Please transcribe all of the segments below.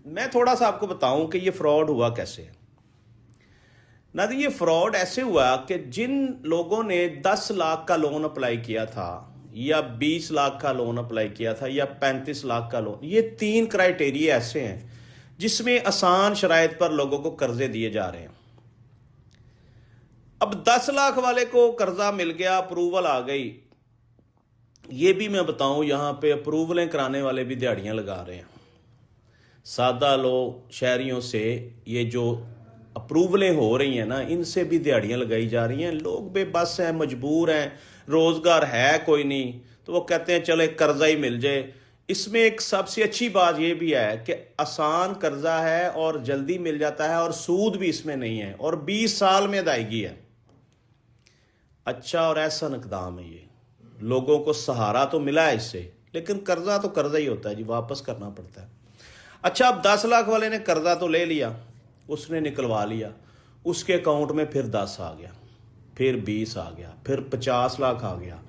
मैं थोड़ा सा आपको बताऊं कि ये फ्रॉड हुआ कैसे। नादिर, ये फ्रॉड ऐसे हुआ कि जिन लोगों ने 10 लाख का लोन अप्लाई किया था या 20 लाख का लोन अप्लाई किया था या 35 लाख का लोन, ये 3 क्राइटेरिया ऐसे हैं जिसमें आसान शराइत पर लोगों को कर्जे दिए जा रहे हैं। अब 10 लाख वाले को कर्जा मिल गया, अप्रूवल आ गई। ये भी मैं बताऊं, यहां पे अप्रूवलें कराने वाले भी दिहाड़ियां लगा रहे हैं। सादा लोग शहरियों से ये जो अप्रूवलें हो रही हैं ना, इनसे भी दिहाड़ियां लगाई जा रही हैं। लोग बेबस हैं, मजबूर हैं, रोजगार है कोई नहीं, तो वो कहते हैं चलो एक कर्जा ही मिल जाए। इसमें एक सबसे अच्छी बात यह भी है कि आसान कर्जा है और जल्दी मिल जाता है और सूद भी इसमें नहीं है और 20 साल में अदायगी है। अच्छा और ऐसा इक़दाम है ये, लोगों को सहारा तो मिला है इससे, लेकिन कर्जा तो कर्जा ही होता है जी, वापस करना पड़ता है। अच्छा, अब 10 लाख वाले ने कर्जा तो ले लिया, उसने निकलवा लिया, उसके अकाउंट में फिर 10 आ गया, फिर 20 आ गया, फिर 50 लाख आ गया।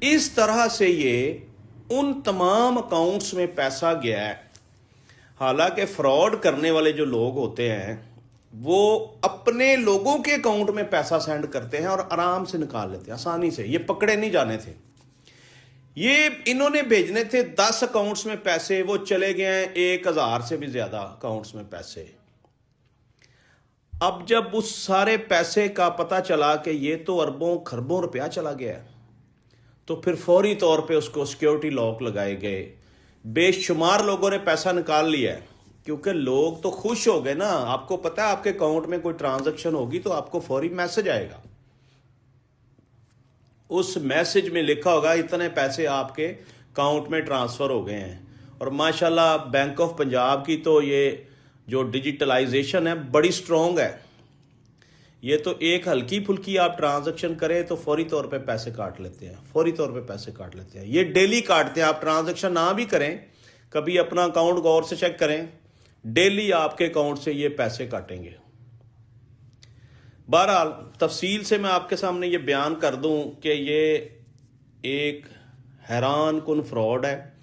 इस तरह से ये उन तमाम अकाउंट्स में पैसा गया है। हालांकि फ्रॉड करने वाले जो लोग होते हैं वो अपने लोगों के अकाउंट में पैसा सेंड करते हैं और आराम से निकाल लेते हैं, आसानी से। ये पकड़े नहीं जाने थे, ये इन्होंने भेजने थे 10 अकाउंट्स में पैसे, वो चले गए हैं 1000 से भी ज्यादा अकाउंट्स में पैसे। अब जब उस सारे पैसे का पता चला कि ये तो अरबों खरबों रुपया चला गया है, तो फिर फौरी तौर पे उसको सिक्योरिटी लॉक लगाए गए। बेशुमार लोगों ने पैसा निकाल लिया है, क्योंकि लोग तो खुश हो गए ना। आपको पता है आपके अकाउंट में कोई ट्रांजैक्शन होगी तो आपको फौरी मैसेज आएगा, उस मैसेज में लिखा होगा इतने पैसे आपके अकाउंट में ट्रांसफर हो गए हैं। और माशाल्लाह बैंक ऑफ पंजाब की तो ये जो डिजिटलाइजेशन है बड़ी स्ट्रॉन्ग है। ये तो एक हल्की फुल्की आप ट्रांजैक्शन करें तो फौरी तौर पे पैसे काट लेते हैं, फौरी तौर पे पैसे काट लेते हैं। ये डेली काटते हैं, आप ट्रांजैक्शन ना भी करें, कभी अपना अकाउंट गौर से चेक करें, डेली आपके अकाउंट से ये पैसे काटेंगे। बहरहाल तफसील से मैं आपके सामने ये बयान कर दूं कि ये एक हैरान कुन फ्रॉड है।